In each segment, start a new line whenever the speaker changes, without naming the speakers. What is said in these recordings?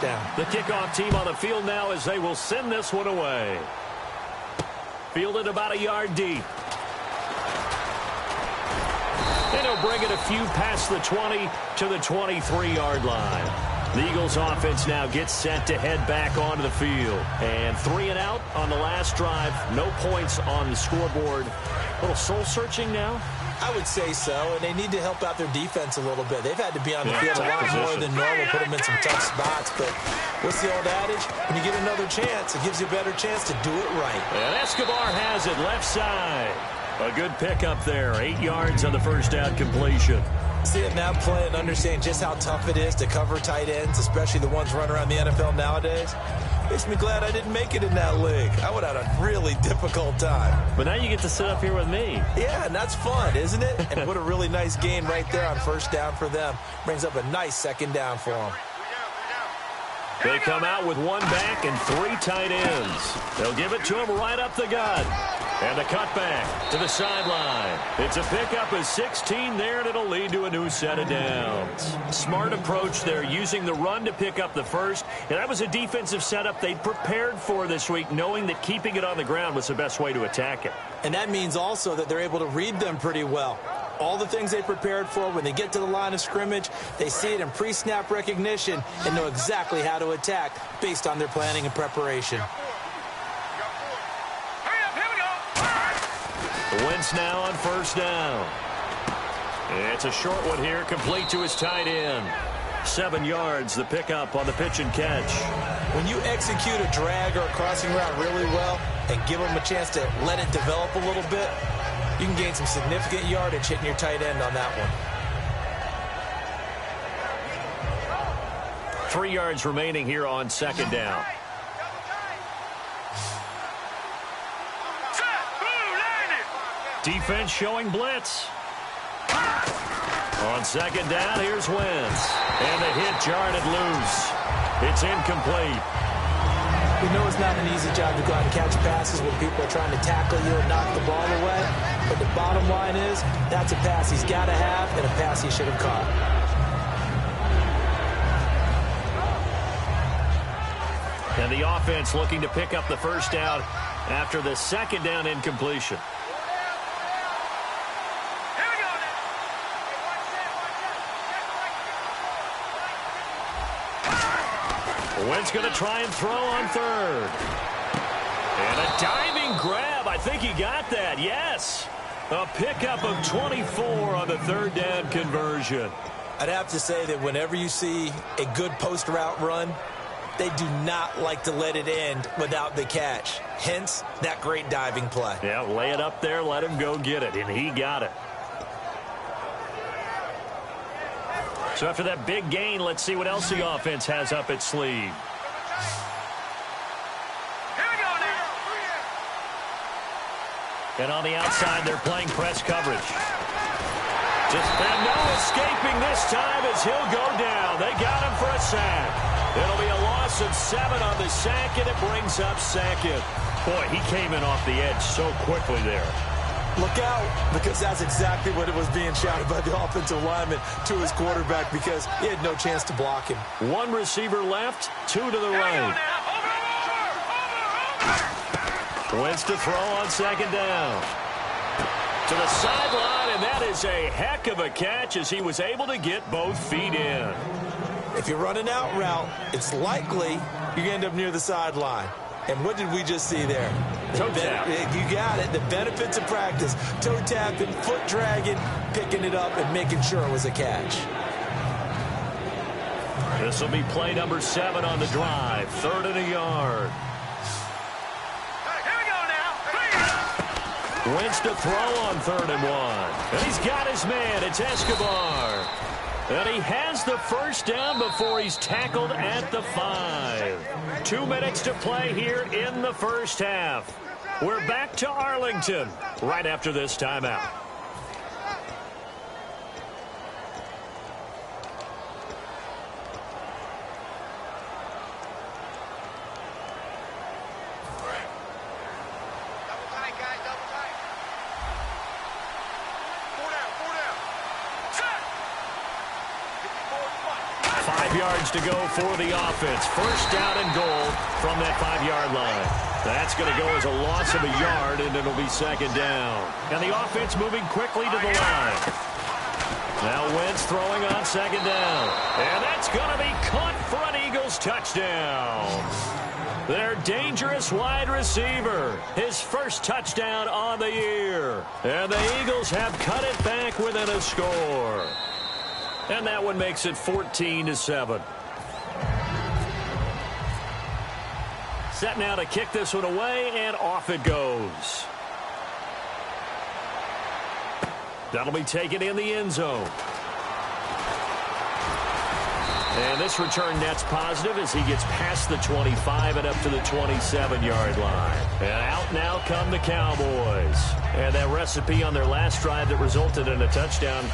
first down.
The kickoff team on the field now as they will send this one away. Fielded about a yard deep. And he'll bring it a few past the 20 to the 23-yard line. The Eagles offense now gets set to head back onto the field. And 3 and out on the last drive. No points on the scoreboard. A little soul-searching now?
I would say so, and they need to help out their defense a little bit. They've had to be on the field a lot more than normal, put them in some tough spots. But what's the old adage? When you get another chance, it gives you a better chance to do it right.
And Escobar has it left side. A good pickup there. 8 yards on the first down completion.
Seeing that play and understanding just how tough it is to cover tight ends, especially the ones running around the NFL nowadays, makes me glad I didn't make it in that league. I would have had a really difficult time.
But now you get to sit up here with me.
Yeah, and that's fun, isn't it? And what a really nice game right there on first down for them. Brings up a nice second down for them.
They come out with 1 back and 3 tight ends. They'll give it to him right up the gut. And the cutback to the sideline. It's a pickup of 16 there, and it'll lead to a new set of downs. Smart approach there, using the run to pick up the first. And that was a defensive setup they'd prepared for this week, knowing that keeping it on the ground was the best way to attack it.
And that means also that they're able to read them pretty well. All the things they prepared for, when they get to the line of scrimmage, they see it in pre-snap recognition and know exactly how to attack based on their planning and preparation.
Wentz now on first down. It's a short one here, complete to his tight end. 7 yards, the pickup on the pitch and catch.
When you execute a drag or a crossing route really well and give them a chance to let it develop a little bit, you can gain some significant yardage hitting your tight end on that one.
3 yards remaining here on second down. Defense showing blitz. On second down, here's Wentz. And the hit jarred it loose. It's incomplete.
We know it's not an easy job to go out and catch passes when people are trying to tackle you and knock the ball away. But the bottom line is, that's a pass he's got to have and a pass he should have caught.
And the offense looking to pick up the first down after the second down incompletion. Wentz going to try and throw on third. And a diving grab. I think he got that. Yes. A pickup of 24 on the third down conversion.
I'd have to say that whenever you see a good post route run, they do not like to let it end without the catch. Hence, that great diving play.
Yeah, lay it up there, let him go get it, and he got it. So after that big gain, let's see what else the offense has up its sleeve. And on the outside, they're playing press coverage. And no escaping this time as he'll go down. They got him for a sack. It'll be a loss of 7 on the sack, and it brings up second. Boy, he came in off the edge so quickly there.
Look out, because that's exactly what it was being shouted by the offensive lineman to his quarterback, because he had no chance to block him.
1 receiver left, 2 to the right. Wentz to throw on second down. To the sideline, and that is a heck of a catch as he was able to get both feet in.
If you run an out route, it's likely you're going to end up near the sideline. And what did we just see there?
Toe tap.
You got it. The benefits of practice. Toe tapping, foot dragging, picking it up, and making sure it was a catch.
This will be play number 7 on the drive. 3rd and a yard.
Here we go now.
Wentz to throw on 3rd and 1. And he's got his man. It's Escobar. And he has the first down before he's tackled at the 5. 2 minutes to play here in the first half. We're back to Arlington right after this timeout.
Double tight, guys, double tight. 4 down, 4 down. Set. 54 spot.
5 2.5 yards to go for the offense. First down and goal from that 5-yard line. That's going to go as a loss of a yard, and it'll be second down. And the offense moving quickly to the line. Now Wentz throwing on second down. And that's going to be caught for an Eagles touchdown. Their dangerous wide receiver. His first touchdown on the year. And the Eagles have cut it back within a score. And that one makes it 14-7. Set now to kick this one away, and off it goes. That'll be taken in the end zone. And this return net's positive as he gets past the 25 and up to the 27-yard line. And out now come the Cowboys. And that recipe on their last drive that resulted in a touchdown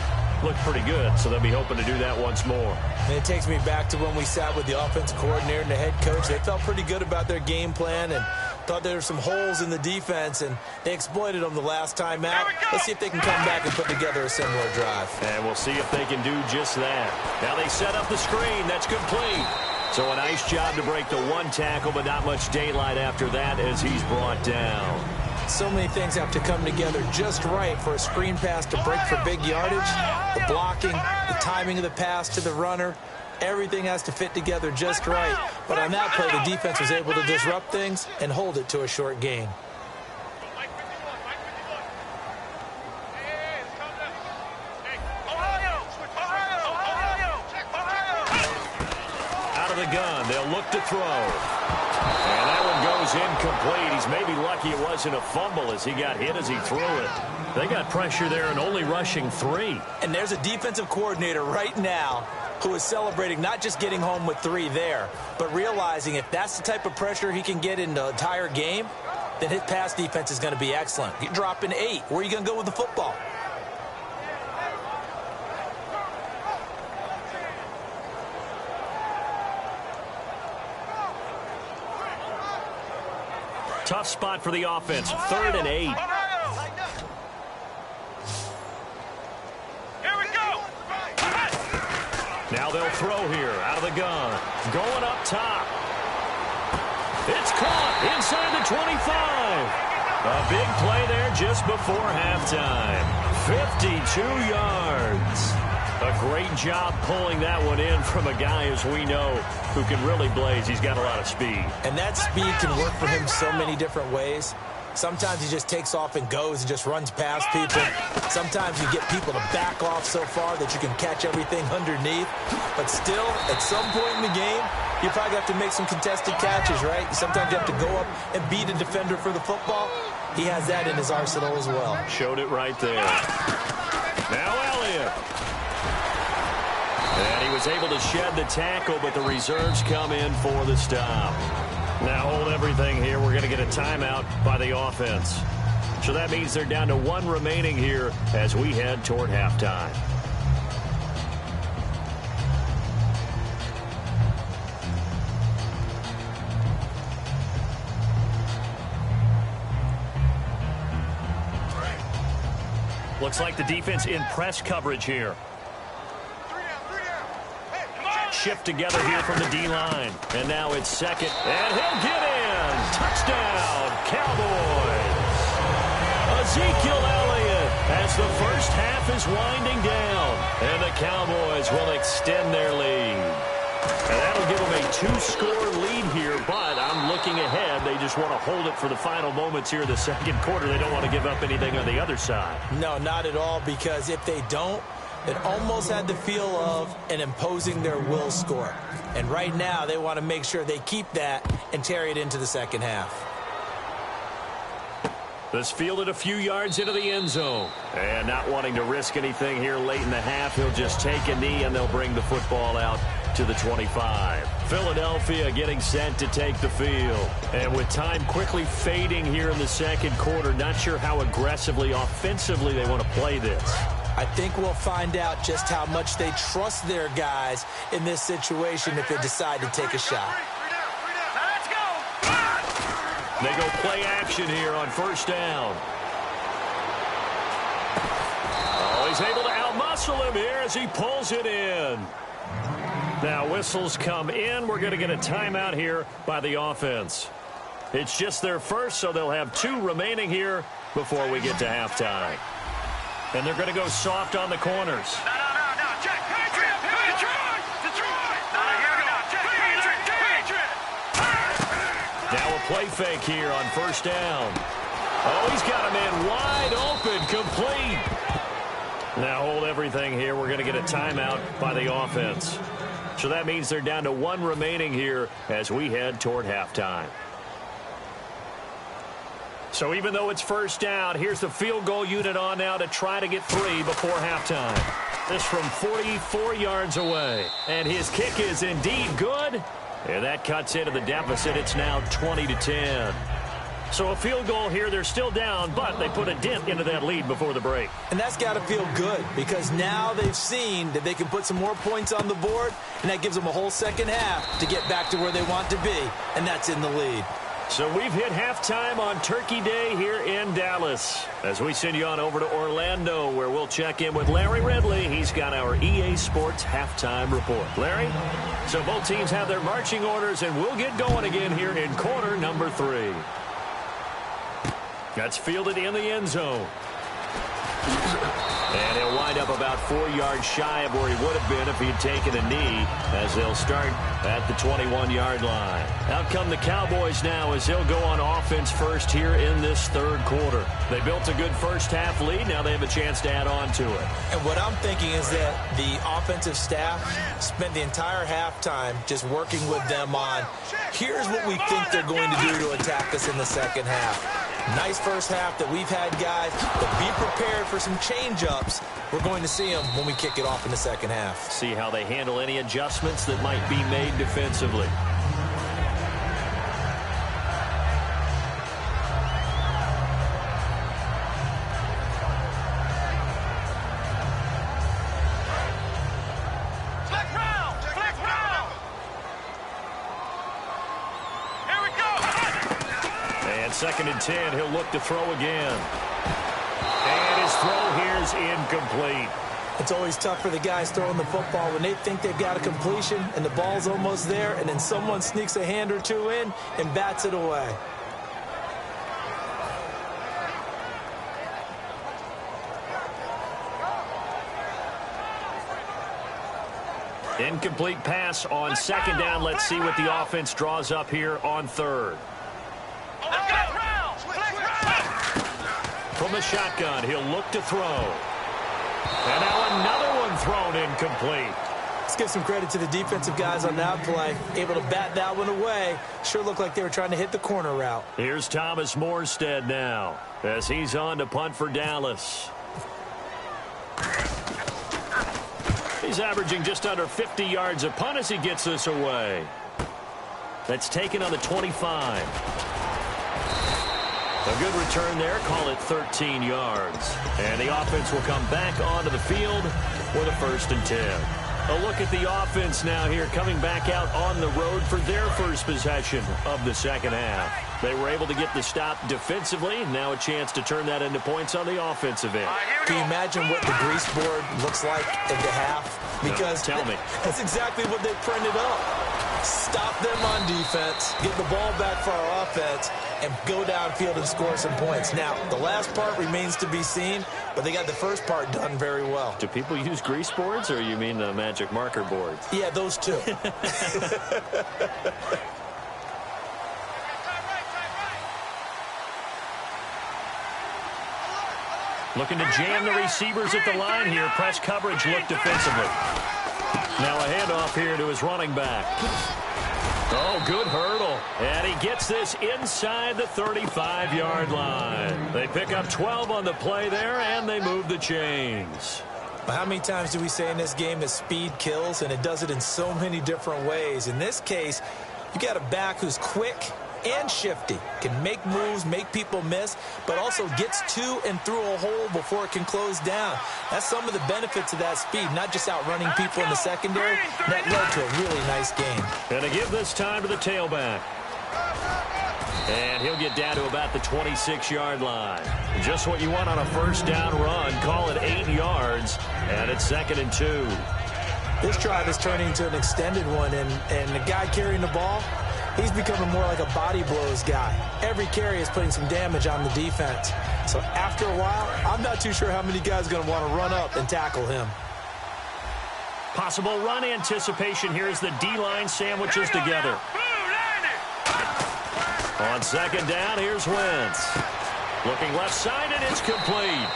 looked pretty good, so they'll be hoping to do that once more.
And it takes me back to when we sat with the offensive coordinator and the head coach. They felt pretty good about their game plan and thought there were some holes in the defense, and they exploited them the last time out. Let's see if they can come back and put together a similar drive.
And we'll see if they can do just that. Now they set up the screen. That's complete. So a nice job to break the one tackle, but not much daylight after that as he's brought down.
So many things have to come together just right for a screen pass to break for big yardage. The blocking, the timing of the pass to the runner, everything has to fit together just right. But on that play, the defense was able to disrupt things and hold it to a short gain.
Out of the gun, they'll look to throw. And that one goes incomplete. He's maybe lucky it wasn't a fumble as he got hit as he threw it. They got pressure there and only rushing 3.
And there's a defensive coordinator right now who is celebrating not just getting home with 3 there, but realizing if that's the type of pressure he can get in the entire game, then his pass defense is going to be excellent. You're dropping 8. Where are you going to go with the football?
Tough spot for the offense. 3rd and 8.
Here we go.
Now they'll throw here out of the gun. Going up top. It's caught inside the 25. A big play there just before halftime. 52 yards. A great job pulling that one in from a guy, as we know, who can really blaze. He's got a lot of speed.
And that speed can work for him so many different ways. Sometimes he just takes off and goes and just runs past people. Sometimes you get people to back off so far that you can catch everything underneath. But still, at some point in the game, you probably have to make some contested catches, right? Sometimes you have to go up and beat a defender for the football. He has that in his arsenal as well.
Showed it right there. Now Elliott. And he was able to shed the tackle, but the reserves come in for the stop. Now hold everything here. We're going to get a timeout by the offense. So that means they're down to 1 remaining here as we head toward halftime. Looks like the defense in press coverage here. Shift together here from the D-line. And now it's second. And he'll get in. Touchdown, Cowboys. Ezekiel Elliott as the first half is winding down. And the Cowboys will extend their lead. And that'll give them a 2-score lead here, but I'm looking ahead. They just want to hold it for the final moments here in the second quarter. They don't want to give up anything on the other side.
No, not at all, because if they don't, it almost had the feel of an imposing their will score. And right now, they want to make sure they keep that and carry it into the second half.
This fielded a few yards into the end zone. And not wanting to risk anything here late in the half, he'll just take a knee and they'll bring the football out to the 25. Philadelphia getting set to take the field. And with time quickly fading here in the second quarter, not sure how aggressively, offensively they want to play this.
I think we'll find out just how much they trust their guys in this situation if they decide to take a shot.
Let's go.
They go play action here on first down. Oh, he's able to outmuscle him here as he pulls it in. Now whistles come in. We're going to get a timeout here by the offense. It's just their first, so they'll have 2 remaining here before we get to halftime. And they're going to go soft on the corners.
No, Jack, Detroit.
Now a play fake here on first down. Oh, he's got a man wide open, complete. Now hold everything here. We're going to get a timeout by the offense. So that means they're down to 1 remaining here as we head toward halftime. So even though it's first down, here's the field goal unit on now to try to get 3 before halftime. This from 44 yards away. And his kick is indeed good. And that cuts into the deficit. It's now 20-10. So a field goal here. They're still down, but they put a dent into that lead before the break.
And that's got to feel good because now they've seen that they can put some more points on the board, and that gives them a whole second half to get back to where they want to be, and that's in the lead.
So we've hit halftime on Turkey Day here in Dallas. As we send you on over to Orlando, where we'll check in with Larry Ridley. He's got our EA Sports halftime report. Larry? So both teams have their marching orders, and we'll get going again here in quarter number 3. That's fielded in the end zone. And he'll wind up about 4 yards shy of where he would have been if he'd taken a knee, as they'll start at the 21-yard line. Out come the Cowboys now as they'll go on offense first here in this third quarter. They built a good first-half lead. Now they have a chance to add on to it.
And what I'm thinking is that the offensive staff spent the entire halftime just working with them on, here's what we think they're going to do to attack us in the second half. Nice first half that we've had, guys, but be prepared for some change-ups. We're going to see them when we kick it off in the second half.
See how they handle any adjustments that might be made defensively. Second and 10, he'll look to throw again. And his throw here is incomplete.
It's always tough for the guys throwing the football when they think they've got a completion and the ball's almost there, and then someone sneaks a hand or two in and bats it away.
Incomplete pass on second down. Let's see what the offense draws up here on third. From the shotgun, he'll look to throw. And now another one thrown incomplete.
Let's give some credit to the defensive guys on that play. Able to bat that one away. Sure looked like they were trying to hit the corner route.
Here's Thomas Morstead now as he's on to punt for Dallas. He's averaging just under 50 yards a punt as he gets this away. That's taken on the 25. A good return there. Call it 13 yards. And the offense will come back onto the field for the 1st and 10. A look at the offense now here, coming back out on the road for their first possession of the second half. They were able to get the stop defensively. Now a chance to turn that into points on the offensive end.
Can you imagine what the grease board looks like at the half? Because
no, tell me.
That's exactly what they printed up. Stop them on defense, get the ball back for our offense, and go downfield and score some points. Now, the last part remains to be seen, but they got the first part done very well.
Do people use grease boards, or you mean the magic marker boards?
Yeah, those two.
Looking to jam the receivers at the line here. Press coverage look defensively. Now a handoff here to his running back. Oh, good hurdle. And he gets this inside the 35-yard line. They pick up 12 on the play there, and they move the chains.
How many times do we say in this game that speed kills, and it does it in so many different ways? In this case, you got a back who's quick and shifty, can make moves, make people miss, but also gets to and through a hole before it can close down. That's some of the benefits of that speed, not just outrunning people in the secondary. That led to a really nice game.
Going to give this time to the tailback. And he'll get down to about the 26-yard line. Just what you want on a first down run. Call it 8 yards, and it's 2nd and 2.
This drive is turning into an extended one, and the guy carrying the ball, he's becoming more like a body blows guy. Every carry is putting some damage on the defense. So after a while, I'm not too sure how many guys are going to want to run up and tackle him.
Possible run anticipation here as the D-line sandwiches together. On second down, here's Wentz. Looking left side, and it's complete.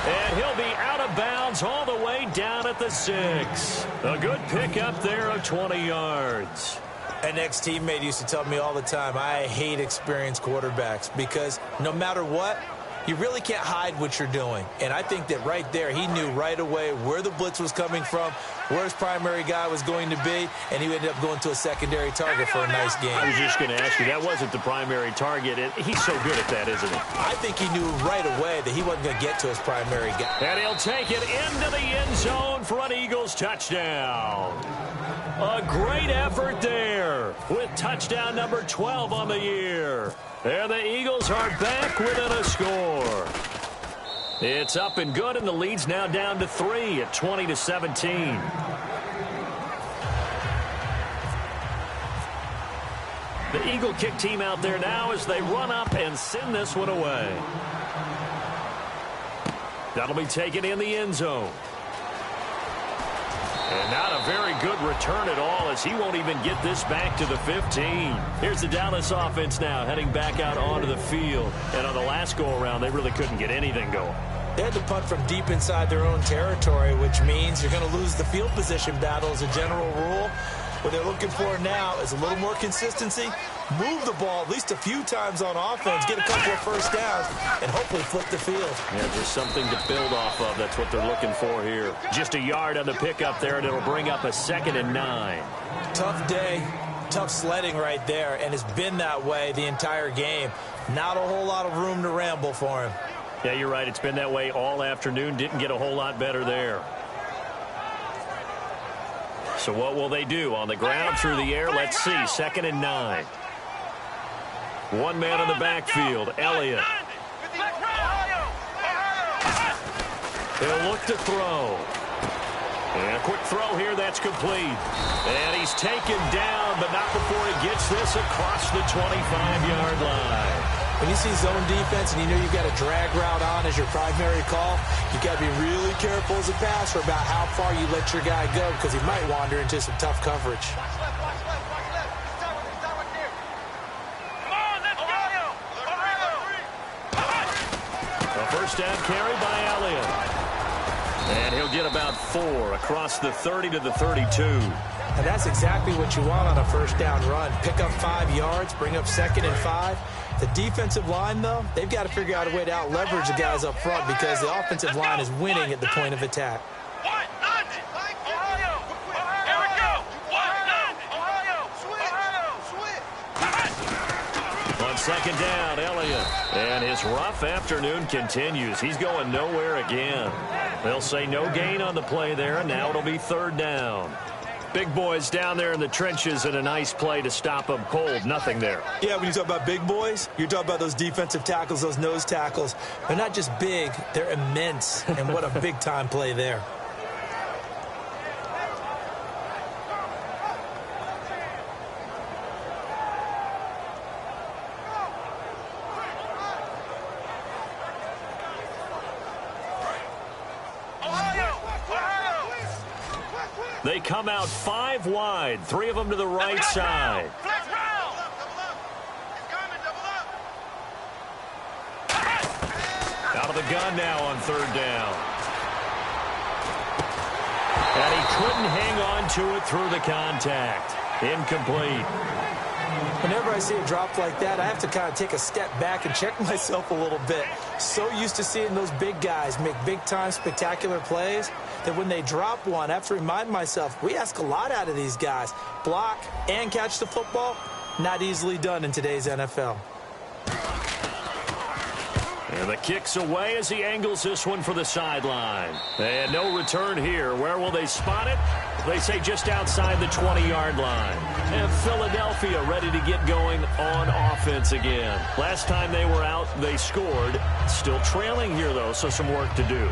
And he'll be out of bounds all the way down at the 6. A good pickup there of 20 yards.
An ex-teammate used to tell me all the time, I hate experienced quarterbacks because no matter what, you really can't hide what you're doing. And I think that right there, he knew right away where the blitz was coming from, where his primary guy was going to be, and he ended up going to a secondary target for a nice game.
I was just going to ask you, that wasn't the primary target. He's so good at that, isn't he?
I think he knew right away that he wasn't going to get to his primary guy.
And he'll take it into the end zone for an Eagles touchdown. A great effort there with touchdown number 12 on the year. And the Eagles are back within a score. It's up and good, and the lead's now down to 3 at 20-17. The Eagle kick team out there now as they run up and send this one away. That'll be taken in the end zone. And not a very good return at all as he won't even get this back to the 15. Here's the Dallas offense now heading back out onto the field. And on the last go-around, they really couldn't get anything going.
They had to punt from deep inside their own territory, which means you're going to lose the field position battle as a general rule. What they're looking for now is a little more consistency, move the ball at least a few times on offense, get a couple of first downs, and hopefully flip the field.
Yeah, just something to build off of. That's what they're looking for here. Just a yard on the pickup there, and it'll bring up a 2nd and 9.
Tough day, tough sledding right there, and it's been that way the entire game. Not a whole lot of room to ramble for him.
Yeah, you're right. It's been that way all afternoon. Didn't get a whole lot better there. So what will they do? On the ground, through the air, let's see. 2nd and 9. One man in the backfield, Elliott. He'll look to throw. And a quick throw here, that's complete. And he's taken down, but not before he gets this across the 25-yard line.
When you see zone defense and you know you've got a drag route on as your primary call, you've got to be really careful as a passer about how far you let your guy go because he might wander into some tough coverage.
A first down carry by Elliott. And he'll get about 4 across the 30 to the 32.
And that's exactly what you want on a first down run. Pick up 5 yards, bring up 2nd and 5. The defensive line, though, they've got to figure out a way to out-leverage the guys up front because the offensive line is winning at the point of attack.
On second down, Elliott. And his rough afternoon continues. He's going nowhere again. They'll say no gain on the play there, and now it'll be 3rd down. Big boys down there in the trenches and a nice play to stop them cold. Nothing there.
Yeah, when you talk about big boys, you're talking about those defensive tackles, those nose tackles. They're not just big, they're immense. And what a big-time play there.
They come out 5 wide, 3 of them to the right side. Out of the gun now on 3rd down. And he couldn't hang on to it through the contact. Incomplete.
Whenever I see a drop like that, I have to kind of take a step back and check myself a little bit. So used to seeing those big guys make big-time spectacular plays that when they drop one, I have to remind myself, we ask a lot out of these guys. Block and catch the football, not easily done in today's NFL.
And the kick's away as he angles this one for the sideline. And no return here. Where will they spot it? They say just outside the 20-yard line. And Philadelphia ready to get going on offense again. Last time they were out, they scored. Still trailing here, though, so some work to do.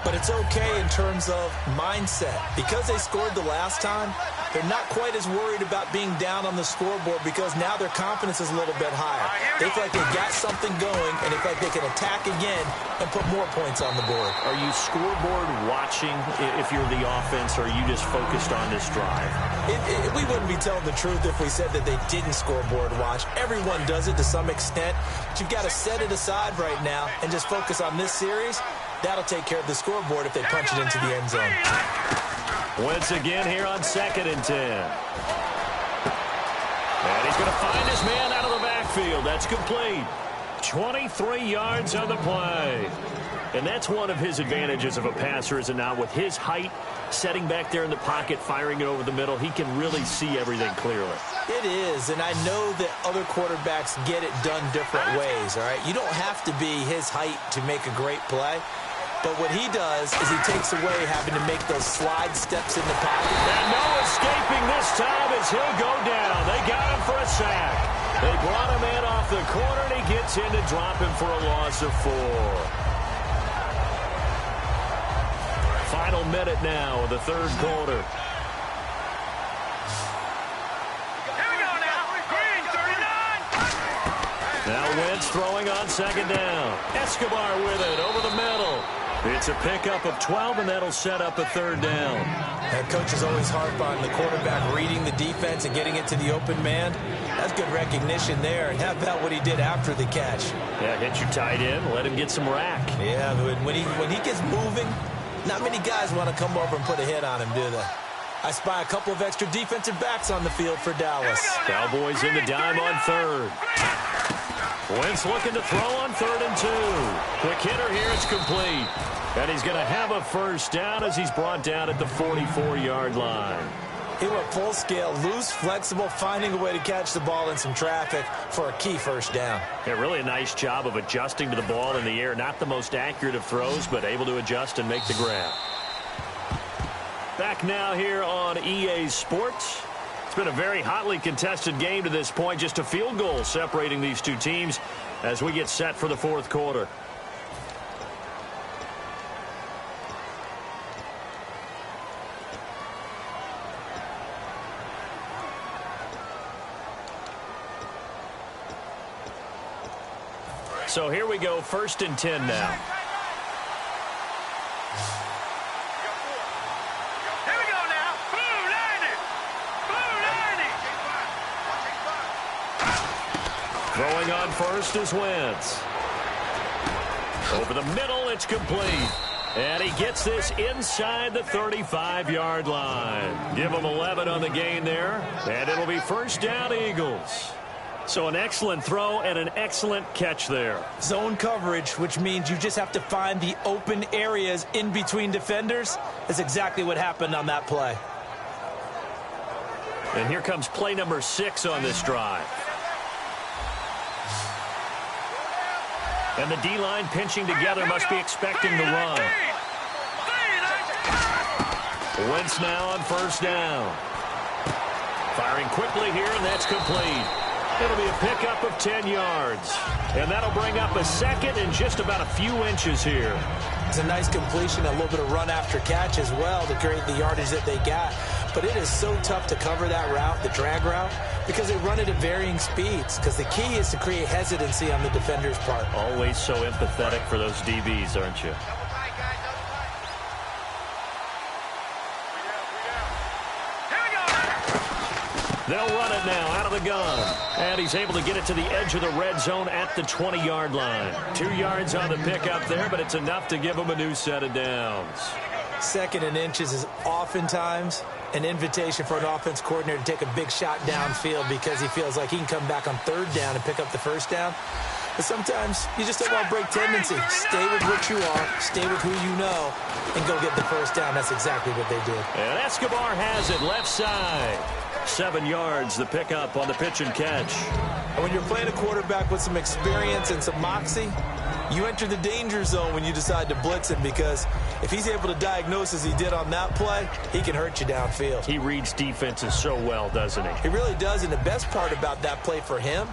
But it's okay in terms of mindset. Because they scored the last time, they're not quite as worried about being down on the scoreboard because now their confidence is a little bit higher. They feel like they've got something going, and they feel like they can attack again and put more points on the board.
Are you scoreboard watching if you're the offense, or are you just focused on this drive?
We wouldn't be telling the truth if we said that they didn't scoreboard watch. Everyone does it to some extent, but you've got to set it aside right now and just focus on this series. That'll take care of the scoreboard if they punch it into the end zone.
Once again here on 2nd and 10. And he's going to find his man out of the backfield. That's complete. 23 yards on the play. And that's one of his advantages of a passer, is it not? With his height, setting back there in the pocket, firing it over the middle, he can really see everything clearly.
It is, and I know that other quarterbacks get it done different ways, all right? You don't have to be his height to make a great play. But what he does is he takes away having to make those slide steps in the pocket.
And no escaping this time as he'll go down. They got him for a sack. They brought him in off the corner, and he gets in to drop him for a loss of 4. Final minute now of the third quarter.
Here we go now. Green, 39.
Now Wentz throwing on 2nd down. Escobar with it over the middle. It's a pickup of 12, and that'll set up a 3rd down.
And coaches always harp on the quarterback reading the defense and getting it to the open man. That's good recognition there. And how about what he did after the catch?
Yeah, hit your tight end, let him get some rack.
Yeah, when he gets moving, not many guys want to come over and put a hit on him, do they? I spy a couple of extra defensive backs on the field for Dallas.
Cowboys in the dime on 3rd. Wentz looking to throw on 3rd and 2. Quick hitter here, it's complete. And he's going to have a 1st down as he's brought down at the 44-yard line.
He went full scale, loose, flexible, finding a way to catch the ball in some traffic for a key 1st down.
Yeah, really a nice job of adjusting to the ball in the air. Not the most accurate of throws, but able to adjust and make the grab. Back now here on EA Sports. It's been a very hotly contested game to this point. Just a field goal separating these two teams as we get set for the 4th quarter. So here we go, 1st and 10 now.
Here we go now. Blue 90. Blue 90.
Throwing on 1st is Wentz. Over the middle, it's complete. And he gets this inside the 35-yard line. Give him 11 on the gain there, and it'll be 1st down, Eagles. So an excellent throw and an excellent catch there.
Zone coverage, which means you just have to find the open areas in between defenders. That's exactly what happened on that play.
And here comes play number 6 on this drive. And the D-line pinching together, must be expecting the run. Wentz now on 1st down. Firing quickly here, and that's complete. It'll be a pickup of 10 yards. And that'll bring up a 2nd and just about a few inches here.
It's a nice completion, a little bit of run after catch as well to create the yardage that they got. But it is so tough to cover that route, the drag route, because they run it at varying speeds. Because the key is to create hesitancy on the defender's part.
Always so empathetic for those DBs, aren't you? They'll run it now out of the gun. And he's able to get it to the edge of the red zone at the 20-yard line. 2 yards on the pickup there, but it's enough to give him a new set of downs.
2nd and inches is oftentimes an invitation for an offense coordinator to take a big shot downfield because he feels like he can come back on 3rd down and pick up the 1st down. But sometimes you just don't want to break tendency. Stay with what you are, stay with who you know, and go get the 1st down. That's exactly what they did.
And Escobar has it left side. 7 yards, the pickup on the pitch and catch.
And when you're playing a quarterback with some experience and some moxie, you enter the danger zone when you decide to blitz him, because if he's able to diagnose as he did on that play, he can hurt you downfield.
He reads defenses so well, doesn't he?
He really does, and the best part about that play for him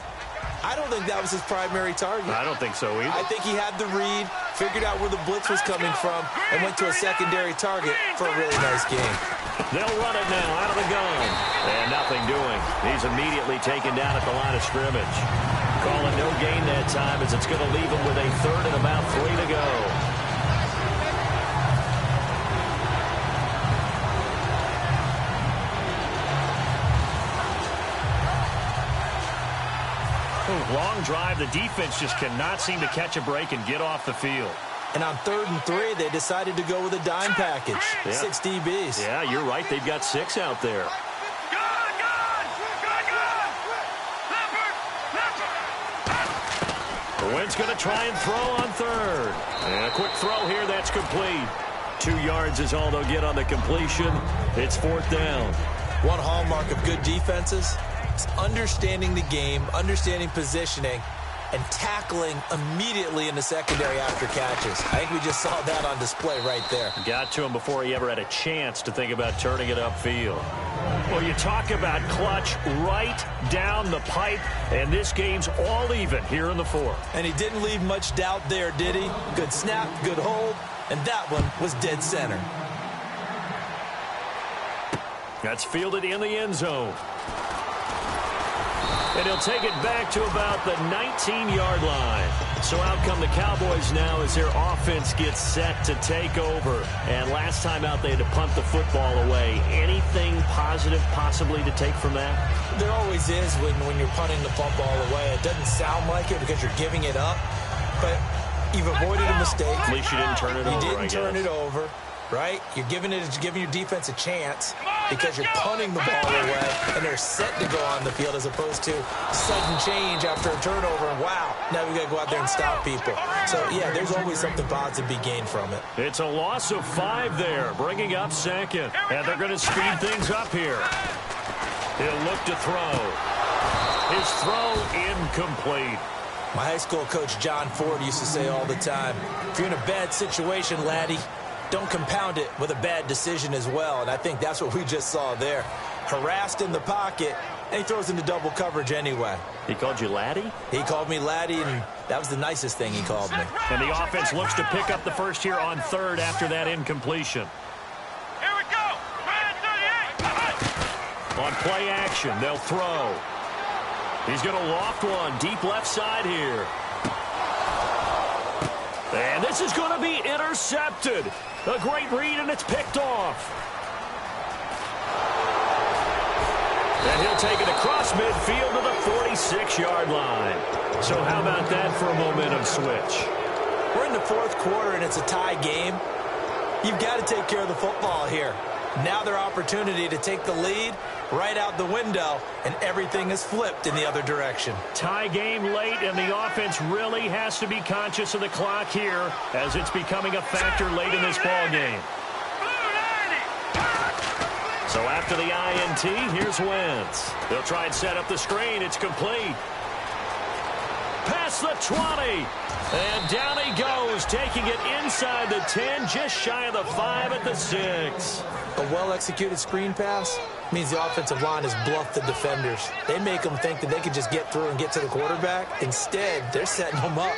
I don't think that was his primary target.
I don't think so either.
I think he had the read, figured out where the blitz was coming from, and went to a secondary target for a really nice game.
They'll run it now out of the gun. And nothing doing. He's immediately taken down at the line of scrimmage. Call it no gain that time as it's going to leave him with a 3rd and about 3 to go. Long drive. The defense just cannot seem to catch a break and get off the field.
And on 3rd and 3, they decided to go with a dime package.
Yeah.
6 DBs.
Yeah, you're right. They've got 6 out there. Wentz going to try and throw on 3rd. And a quick throw here. That's complete. 2 yards is all they'll get on the completion. It's 4th down.
One hallmark of good defenses is understanding the game, understanding positioning, and tackling immediately in the secondary after catches. I think we just saw that on display right there.
Got to him before he ever had a chance to think about turning it upfield. Well, you talk about clutch right down the pipe, and this game's all even here in the 4th.
And he didn't leave much doubt there, did he? Good snap, good hold, and that one was dead center.
That's fielded in the end zone. And he'll take it back to about the 19-yard line. So out come the Cowboys now as their offense gets set to take over. And last time out, they had to punt the football away. Anything positive possibly to take from that?
There always is when you're punting the football away. It doesn't sound like it because you're giving it up, but you've avoided a mistake.
At least you didn't turn it over,
You didn't turn it over, right? You're giving your defense a chance because you're punting the ball away, and they're set to go on the field as opposed to sudden change after a turnover, and wow, now we got to go out there and stop people. So, yeah, there's always something positive to be gained from it.
It's a loss of 5 there, bringing up 2nd. And they're going to speed things up here. He'll look to throw. His throw incomplete.
My high school coach, John Ford, used to say all the time, if you're in a bad situation, laddie, don't compound it with a bad decision as well. And I think that's what we just saw there. Harassed in the pocket, and he throws into double coverage anyway.
He called you laddie?
He called me laddie, and that was the nicest thing he called me.
And the offense looks to pick up the first here on 3rd after that incompletion.
Here we go.
On play action, they'll throw. He's going to loft one deep left side here. And this is going to be intercepted. A great read, and it's picked off. And he'll take it across midfield to the 46-yard line. So how about that for a momentum switch?
We're in the 4th quarter, and it's a tie game. You've got to take care of the football here. Now their opportunity to take the lead right out the window, and everything is flipped in the other direction.
Tie game late, and the offense really has to be conscious of the clock here as it's becoming a factor late in this ball game. So after the INT, here's Wentz. They'll try and set up the screen. It's complete. Past the 20. And down he goes, taking it inside the 10, just shy of the 5 at the 6.
A well-executed screen pass means the offensive line has bluffed the defenders. They make them think that they can just get through and get to the quarterback. Instead, they're setting them up.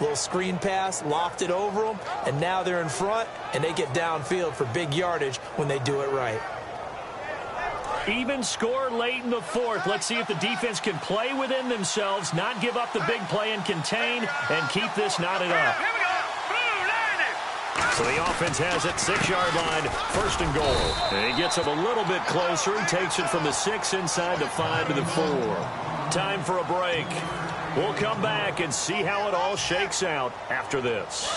Little screen pass, lofted over them, and now they're in front, and they get downfield for big yardage when they do it right.
Even score late in the 4th. Let's see if the defense can play within themselves, not give up the big play and contain, and keep this knotted up. So the offense has it, 6-yard line, 1st and goal. And he gets him a little bit closer and takes it from the 6 inside the 5 to the 4. Time for a break. We'll come back and see how it all shakes out after this.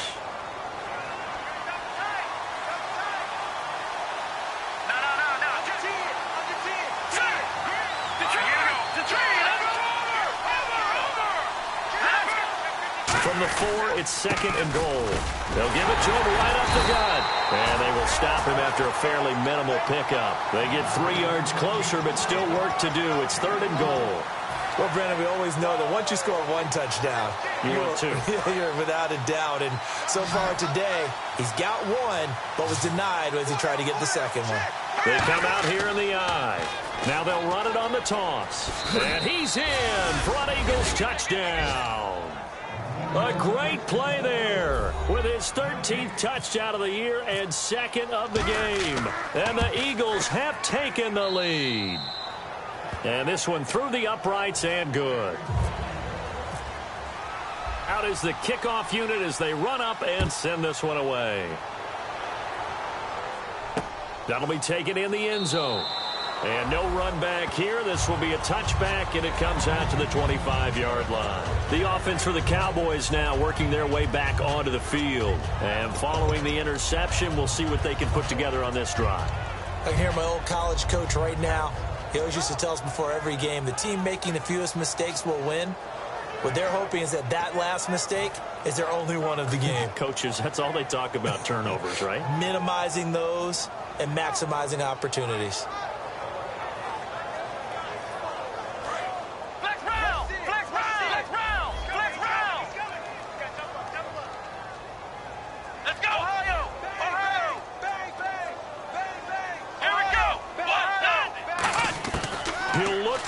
From the 4, it's 2nd and goal. They'll give it to him right up the gut. And they will stop him after a fairly minimal pickup. They get 3 yards closer, but still work to do. It's 3rd and goal.
Well, Brandon, we always know that once you score 1 touchdown, you're without a doubt. And so far today, he's got 1, but was denied as he tried to get the 2nd one.
They come out here in the I. Now they'll run it on the toss. And he's in. Front Eagles touchdown. A great play there with his 13th touchdown of the year and second of the game. And the Eagles have taken the lead. And this one through the uprights and good. Out is the kickoff unit as they run up and send this one away. That'll be taken in the end zone. And no run back here. This will be a touchback, and it comes out to the 25-yard line. The offense for the Cowboys now working their way back onto the field. And following the interception, we'll see what they can put together on this drive.
I can hear my old college coach right now. He always used to tell us before every game, the team making the fewest mistakes will win. What they're hoping is that that last mistake is their only one of the game.
Coaches, that's all they talk about, turnovers, right?
Minimizing those and maximizing opportunities.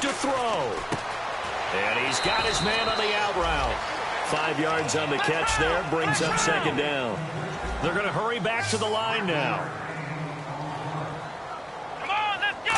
To throw. And he's got his man on the out route. 5 yards on the catch there. Brings up second down. They're going to hurry back to the line now.
Come on, let's go!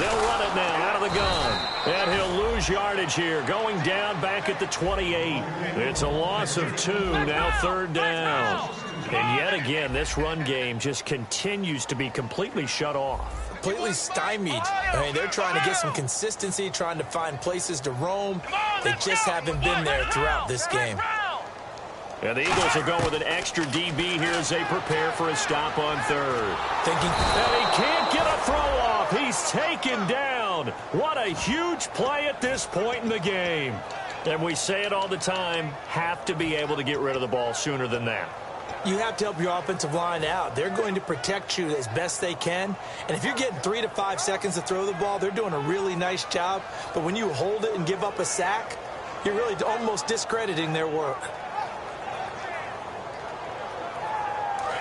They'll run it now out of the gun. And he'll lose yardage here. Going down back at the 28. It's a loss of 2. Now third down. And yet again, this run game just continues to be completely shut off.
Completely stymied. I mean, they're trying to get some consistency, trying to find places to roam. They just haven't been there throughout this game.
And the Eagles will go with an extra DB here as they prepare for a stop on third.
Thinking,
and he can't get a throw off. He's taken down. What a huge play at this point in the game. And we say it all the time, have to be able to get rid of the ball sooner than that.
You have to help your offensive line out. They're going to protect you as best they can. And if you're getting 3 to 5 seconds to throw the ball, they're doing a really nice job. But when you hold it and give up a sack, you're really almost discrediting their work.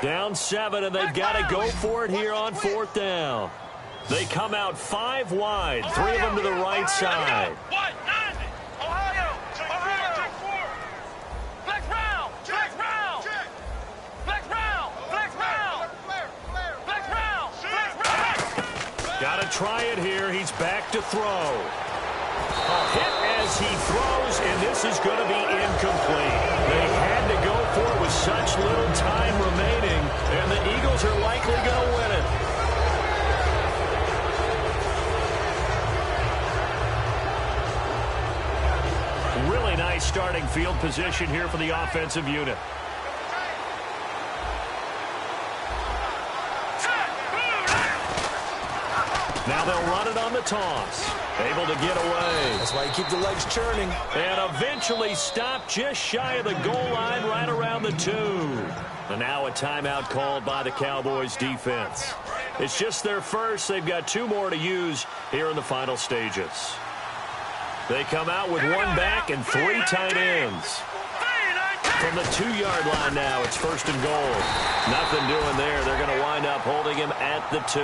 Down 7, and they've got to go for it here on fourth down. They come out 5 wide, 3 of them to the right side. Got to try it here. He's back to throw. A hit as he throws, and this is going to be incomplete. They had to go for it with such little time remaining, and the Eagles are likely going to win it. Really nice starting field position here for the offensive unit. Now they'll run it on the toss. Able to get away.
That's why you keep the legs churning.
And eventually stopped just shy of the goal line right around the 2. And now a timeout called by the Cowboys defense. It's just their first. They've got 2 more to use here in the final stages. They come out with 1 back and 3 tight ends. From the 2-yard line now, it's first and goal. Nothing doing there. They're going to wind up holding him at the 2.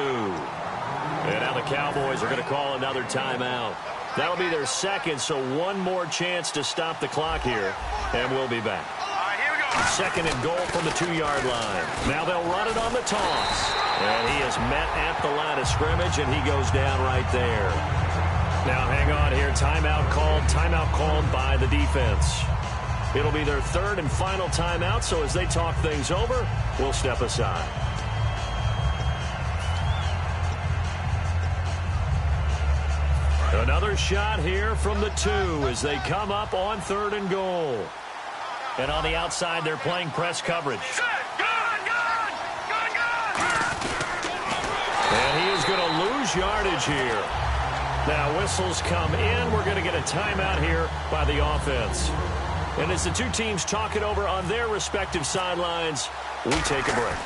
And now the Cowboys are going to call another timeout. That'll be their second, so 1 more chance to stop the clock here, and we'll be back.
All right, here we go.
Second and goal from the 2-yard line. Now they'll run it on the toss. And he is met at the line of scrimmage, and he goes down right there. Now hang on here. Timeout called by the defense. It'll be their 3rd and final timeout, so as they talk things over, we'll step aside. Another shot here from the 2 as they come up on 3rd and goal. And on the outside, they're playing press coverage. And he is going to lose yardage here. Now whistles come in. We're going to get a timeout here by the offense. And as the 2 teams talk it over on their respective sidelines, we take a break.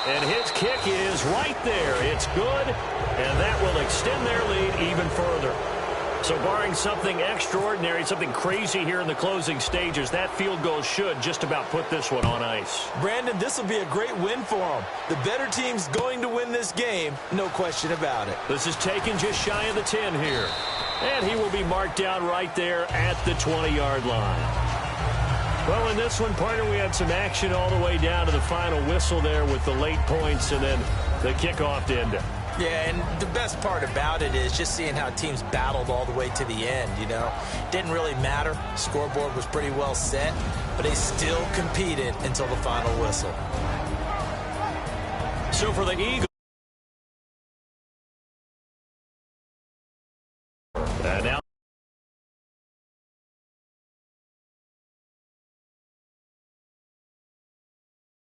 And his kick is right there. It's good, and that will extend their lead even further. So barring something extraordinary, something crazy here in the closing stages, that field goal should just about put this one on ice.
Brandon, this will be a great win for them. The better team's going to win this game, no question about it.
This is taken just shy of the 10 here. And he will be marked down right there at the 20-yard line. Well, in this one, partner, we had some action all the way down to the final whistle there with the late points and then the kickoff to end it.
Yeah, and the best part about it is just seeing how teams battled all the way to the end, you know. Didn't really matter. Scoreboard was pretty well set, but they still competed until the final whistle.
So for the Eagles.